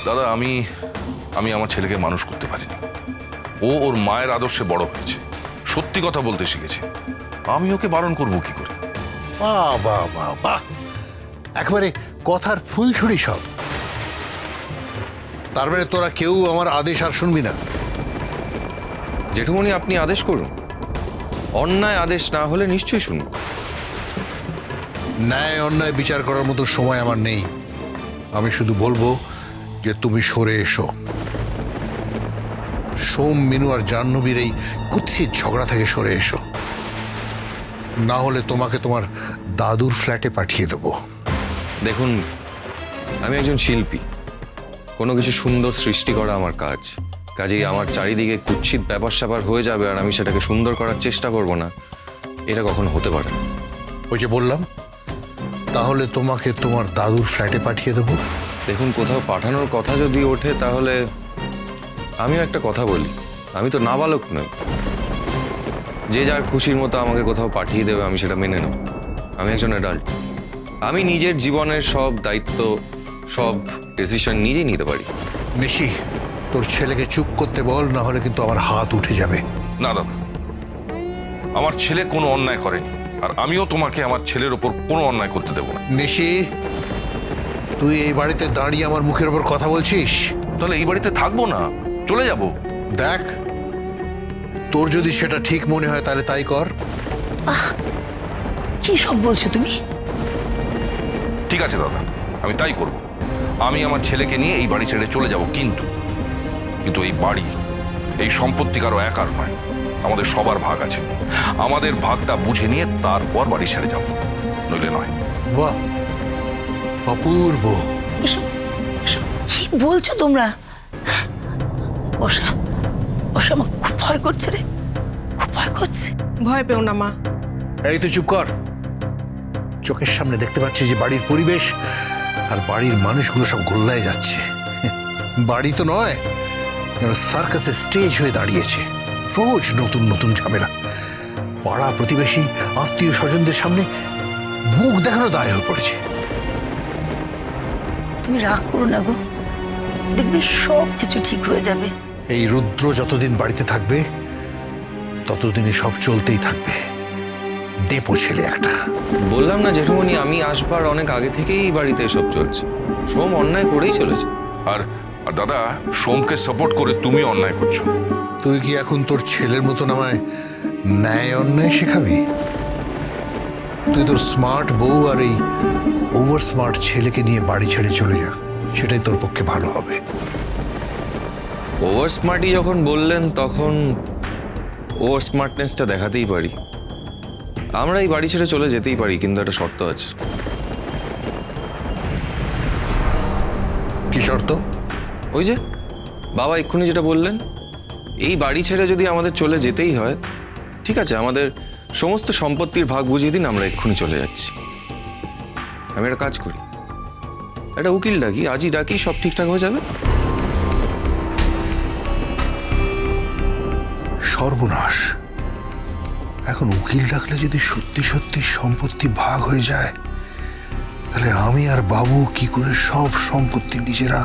দাদা আমি আমি আমার ছেলেকে মানুষ করতে পারিনি। ও ওর মায়ের আদর্শে বড় হয়েছে, সত্যি কথা বলতে শিখেছে। আমি ওকে বারণ করব কি করে? বাহ বাহ বাহ বাহ, একেবারে কথার ফুলছড়ি সব। তার মানে তোরা কেউ আমার আদেশ আর শুনবি না? জেঠুমনি আপনি আদেশ করুন, অন্যায় আদেশ না হলে নিশ্চয়ই শুনুন। ন্যায় অন্যায় বিচার করার মতো সময় আমার নেই। আমি শুধু বলবো যে তুমি সরে এসো। সোম, মিনু আর জাহ্নবীর এই কুৎসিত ঝগড়া থেকে সরে এসো, না হলে তোমাকে তোমার দাদুর ফ্ল্যাটে পাঠিয়ে দেবো। দেখুন, আমি একজন শিল্পী, কোনো কিছু সুন্দর সৃষ্টি করা আমার কাজ। কাজেই আমার চারিদিকে কুৎসিত ব্যাপার স্যাপার হয়ে যাবে আর আমি সেটাকে সুন্দর করার চেষ্টা করব না, এটা কখনো হতে পারে না। ওই যে বললাম, তাহলে তোমাকে তোমার দাদুর ফ্ল্যাটে পাঠিয়ে দেবো। দেখুন, কোথাও পাঠানোর কথা যদি ওঠে তাহলে আমিও একটা কথা বলি, আমি তো নাবালক নই। যে যার খুশির মতো আমাকে কোথাও পাঠিয়ে দেবে, আমি সেটা মেনে নেব। আমি একজন অ্যাডাল্ট, আমি নিজের জীবনের সব দায়িত্ব, সব ডিসিশন নিজেই নিতে পারি। নিশি, তোর ছেলেকে চুপ করতে বল, না হলে কিন্তু আমার হাত উঠে যাবে। না দাদা, আমার ছেলে কোনো অন্যায় করেনি, আর আমিও তোমাকে আমার ছেলের ওপর কোনো অন্যায় করতে দেবো না। নিশি, তুই এই বাড়িতে দাঁড়িয়ে আমার মুখের ওপর কথা বলছিস? তাহলে এই বাড়িতে থাকবো না, চলে যাব। দেখ, তোর যদি সেটা ঠিক মনে হয় তাহলে তাই কর। কি সব বলছো তুমি? ঠিক আছে দাদা, আমি তাই করব। আমি আমার ছেলেকে নিয়ে এই বাড়ি ছেড়ে চলে যাব, কিন্তু এই বাড়ি, এই সম্পত্তি কারো একার নয়, আমাদের সবার ভাগ আছে। আমাদের ভাগটা বুঝে নিয়ে তারপর বাড়ি ছেড়ে যাব, নইলে নয়। বাহ, অপূর্ব। এসব এসব কি বলছো তোমরা? বসা বসা, আমার খুব ভয় করছে রে, খুব ভয় করছে। ভয় পেও না মা। এই তুই চুপ কর। চোখের সামনে দেখতে পাচ্ছি যে বাড়ির পরিবেশ আর বাড়ির মানুষগুলো সব গোল্লায় যাচ্ছে। বাড়ি তো নয়, যেন সার্কাসের স্টেজ হয়ে দাঁড়িয়েছে। রোজ নতুন নতুন ঝামেলা, পাড়া প্রতিবেশী আত্মীয় স্বজনদের সামনে মুখ দেখানো দায় হয়ে পড়েছে। তুমি রাগ করো না গো, দেখবে সব কিছু ঠিক হয়ে যাবে। এই রুদ্র যতদিন বাড়িতে থাকবে ততদিনই সব চলতেই থাকবে। ডেপো ছেলে একটা। বললাম না জেঠুমনি, আমি আসবার অনেক আগে থেকেই এই বাড়িতে এসব চলছে। সোম অন্যায় করেই চলেছে। আর দাদা, সোমকে সাপোর্ট করে তুমি অন্যায় করছো। তুই কি এখন তোর ছেলের মতন আমায় ন্যায় অন্যায় শেখাবি? তুই তোর স্মার্ট বউ আর এই ওভার স্মার্ট ছেলেকে নিয়ে বাড়ি ছেড়ে চলে যা, সেটাই তোর পক্ষে ভালো হবে। ওভার স্মার্টই যখন বললেন, তখন ওভার স্মার্টনেসটা দেখাতেই পারি। আমরা এই বাড়ি ছেড়ে চলে যেতেই পারি, কিন্তু একটা শর্ত আছে। কি শর্ত? ওই যে বাবা এক্ষুনি যেটা বললেন, এই বাড়ি ছেড়ে যদি আমাদের চলে যেতেই হয়, ঠিক আছে, আমাদের সমস্ত সম্পত্তির ভাগ বুঝিয়ে দিন, আমরা এক্ষুনি চলে যাচ্ছি। আমি একটা কাজ করি, একটা উকিল ডাকি, আজই ডাকি, সব ঠিকঠাক হয়ে যাবে। সর্বনাশ, এখন উকিল ডাকলে যদি সত্যি সত্যি সম্পত্তি ভাগ হয়ে যায়, তাহলে আমি আর বাবু কি করে সব সম্পত্তি নিজেরা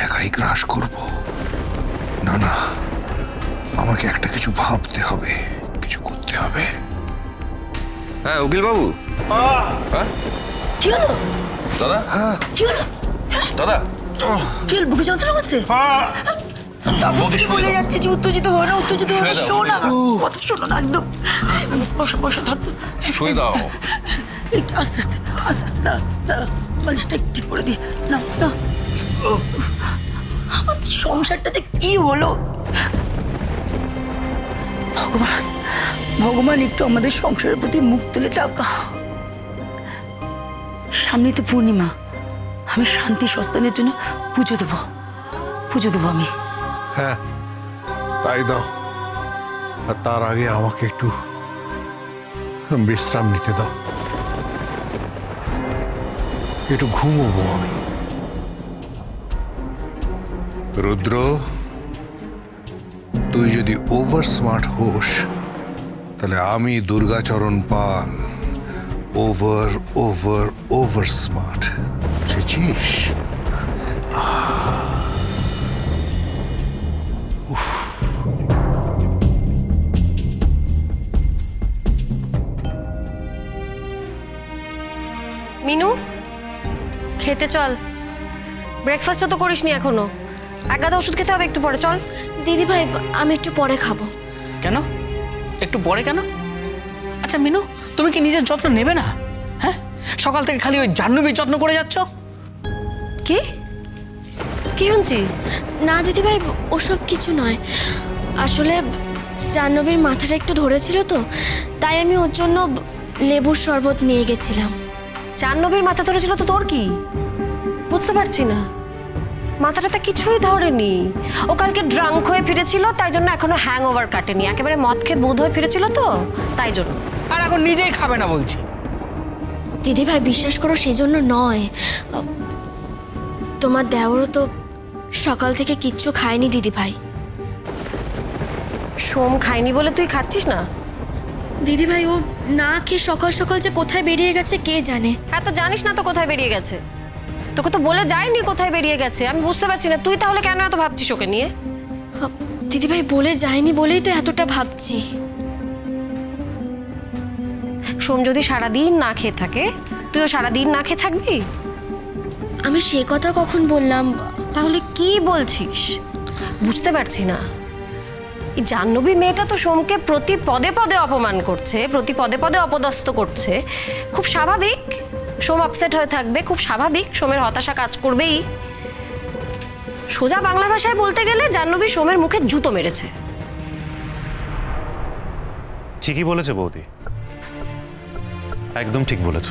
একাই গ্রাস করব? না না, আমাকে একটা কিছু ভাবতে হবে, কিছু করতে হবে। হ্যাঁ উকিল বাবু। হ্যাঁ কি হলো? দাদা, কি হলো? দাদা, কি হলো? বুকে যন্ত্রণা করছে? বউকে শুয়ে বলে দাও। যাচ্ছে যে উত্তেজিত হো না, উত্তেজিত হো না। শুয়ে দাও, শোনো না, শুয়ে কথা শোনো না একদম। বসো বসো, ধর। শুয়ে দাও। একটু আস্তে আস্তে আস্তে আস্তে, দাঁড়া দাঁড়া, বালিশটা একটু করে দিয়ে না না। আমাদের সংসারটাতে কি হলো? ভগবান, ভগবান একটু আমাদের সংসারের প্রতি মুখ তুলে টাকা। সামনে তো পূর্ণিমা, আমি শান্তি সস্তানের জন্য পুজো দেবো আমি। হ্যাঁ, তাই দাও। আর তার আগে আমাকে একটু বিশ্রাম নিতে দাও, একটু ঘুমোবো আমি। রুদ্র, তুই যদি ওভার স্মার্ট হোস, তাহলে আমি দুর্গাচরণ পাল ওভার ওভার ওভার স্মার্ট, বুঝেছিস? খেতে চল। ব্রেকফাস্টও তো করিসনি এখনো। এক গাদা ওষুধ খেতে হবে একটু পরে, চল। দিদি ভাই আমি একটু পরে খাবো। কেন একটু পরে কেন? আচ্ছা মিনু, তুমি কি নিজের যত্ন নেবে না? হ্যাঁ, সকাল থেকে খালি ওই জাহ্নবীর যত্ন করে যাচ্ছ। কি কি শুনছি? না দিদি ভাই, ওসব কিছু নয়। আসলে জাহ্নবীর মাথাটা একটু ধরেছিল তো, তাই আমি ওর জন্য লেবুর শরবত নিয়ে গেছিলাম। জাহ্নবীর মাথা ধরেছিল তো তোর কি? বুঝতে পারছি না। মাথাটাতে কিছুই ধরেনি। ও কালকে ড্রাঙ্ক হয়ে ফিরেছিল, তাই জন্য এখনো হ্যাং ওভার কাটেনি। একেবারে মদ খেয়ে বুধ হয়ে ফিরেছিল তো, তাই জন্য। আর এখন নিজেই খাবে না বলছি। দিদি ভাই বিশ্বাস করো, সেই জন্য নয়। তোমার দেওরও তো সকাল থেকে কিচ্ছু খায়নি দিদি ভাই। সোম খায়নি বলে তুই খাচ্ছিস না? দিদি ভাই ও না খেয়ে সকাল সকাল যে কোথায় বেরিয়ে গেছে কে জানে। হ্যাঁ, তো জানিস না তো কোথায় বেরিয়ে গেছে? তোকে তো বলে যায়নি কোথায় বেরিয়ে গেছে। আমি বুঝতে পারছি না তুই তাহলে কেন এত ভাবছিস ওকে নিয়ে? দিদি ভাই বলে যায়নি বলেই তো এতটা ভাবছি। সোম যদি সারাদিন না খেয়ে থাকে, তুইও সারাদিন না খেয়ে থাকবি? আমি সে কথা কখন বললাম? তাহলে কি বলছিস বুঝতে পারছি না। এই জাহ্নবী মেয়েটা তো সোমকে প্রতি পদে পদে অপমান করছে, প্রতি পদে পদে অপদস্থ করছে। খুব স্বাভাবিক সোম আপসেট হয়ে থাকবে, খুব স্বাভাবিক সোমের হতাশা কাজ করবেই। সোজা বাংলা ভাষায় বলতে গেলে জাহ্নবী সোমের মুখে জুতো মেরেছে। ঠিকই বলেছে বৌদি, একদম ঠিক বলেছ।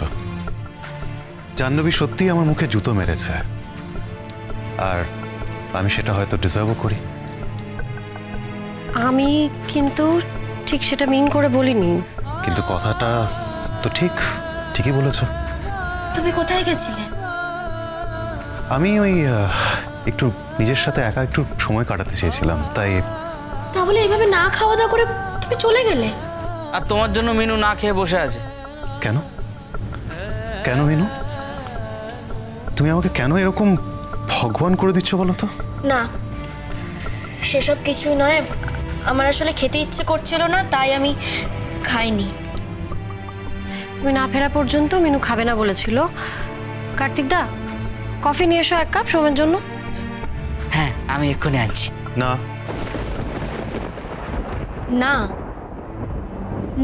জাহ্নবী সত্যিই আমার মুখে জুতো মেরেছে, আর আমি সেটা হয়তো ডিজার্ভও করি। আমি কিন্তু ঠিক সেটা মিন করে বলিনি। কিন্তু কথাটা তো ঠিকই বলেছ। তুমি কোথায় গেছিলে? আমি ওই একটু নিজের সাথে একা একটু সময় কাটাতে চেয়েছিলাম, তাই। তাহলে এইভাবে না খাওয়া দাওয়া করে তুমি চলে গেলে? আর তোমার জন্য মিনু না খেয়ে বসে আছে। কেন কেন মিনু, তুমি আমাকে কেন এরকম ভগবান করে দিচ্ছ বলো তো? না, সেসব কিছুই নয়। আমার আসলে খেতে ইচ্ছে করছিল না, তাই আমি খাইনি। তুমি না ফেরা পর্যন্ত মিনু খাবে না বলেছিল। কার্তিক দা, কফি নিয়ে এসো এক কাপ সোমের জন্য। হ্যাঁ, আমি এক্ষুনি আনছি। না না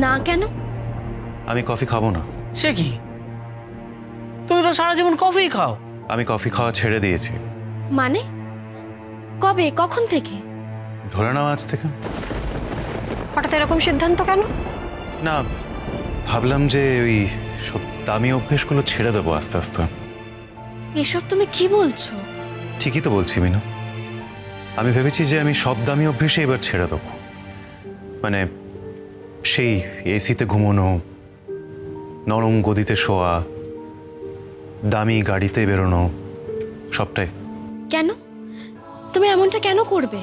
না কেন? আমি কফি খাবো না। সে কি, তুমি তো সারা জীবন কফি খাও। আমি কফি খাওয়া ছেড়ে দিয়েছি। মানে কবে, কখন থেকে? ধরে নাও আজ থেকে। হঠাৎ এরকম সিদ্ধান্ত কেন? না, ভাবলাম যে ওই সব দামি অভ্যেসগুলো ছেড়ে দেবো আস্তে আস্তে। এসব তুমি কি বলছো? ঠিকই তো বলছি মিনু। আমি ভেবেছি যে আমি সব দামি অভ্যেসে এবার ছেড়ে দেবো। মানে সেই এসিতে ঘুমোনো, নরম গদিতে শোয়া, দামি গাড়িতে বেরোনো, সবটাই। কেন তুমি এমনটা কেন করবে?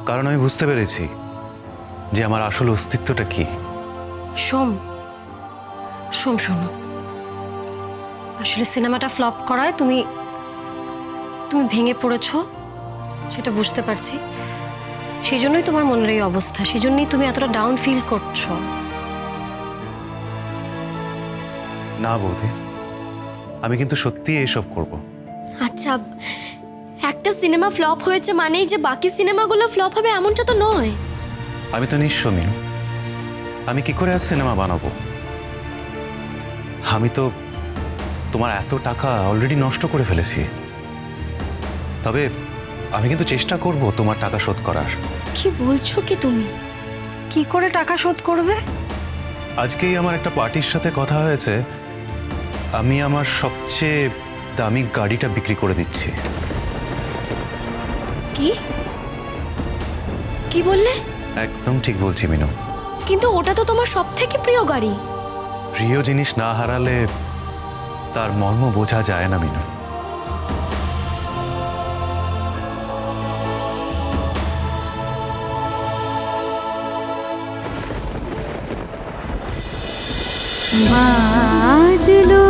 কারণ আমি বুঝতে পেরেছি যে আমার আসল অস্তিত্বটা কি। সোম, সোম শোনো, আসলে সিনেমাটা ফ্লপ করায় তুমি ভেঙে পড়েছো, সেটা বুঝতে পারছি। সেই জন্যই তোমার মনের এই অবস্থা, সেই জন্যই তুমি এতটা ডাউন ফিল করছো। না বৌদি, আমি কিন্তু সত্যি এইসব করব। আচ্ছা, একটা সিনেমা ফ্লপ হয়েছে মানেই যে বাকি সিনেমাগুলো ফ্লপ হবে এমনটা তো নয়। আমি তো নিঃস্ব মিনু, আমি কি করে আজ সিনেমা বানাবো? আমি তো তোমার এত টাকা অলরেডি নষ্ট করে ফেলেছি। তবে আমি কিন্তু চেষ্টা করব তোমার টাকা শোধ করার। কি বলছো কি তুমি? কি করে টাকা শোধ করবে? আজকেই আমার একটা পার্টির সাথে কথা হয়েছে, আমি আমার সবচেয়ে দামি গাড়িটা বিক্রি করে দিচ্ছি। কি কি বললে? একদম ঠিক বলছি মিনু। কিন্তু ওটা তো তোমার সবথেকে প্রিয় গাড়ি। প্রিয় জিনিস না হারালে তার মর্ম বোঝা যায় না মিনু। বাজলো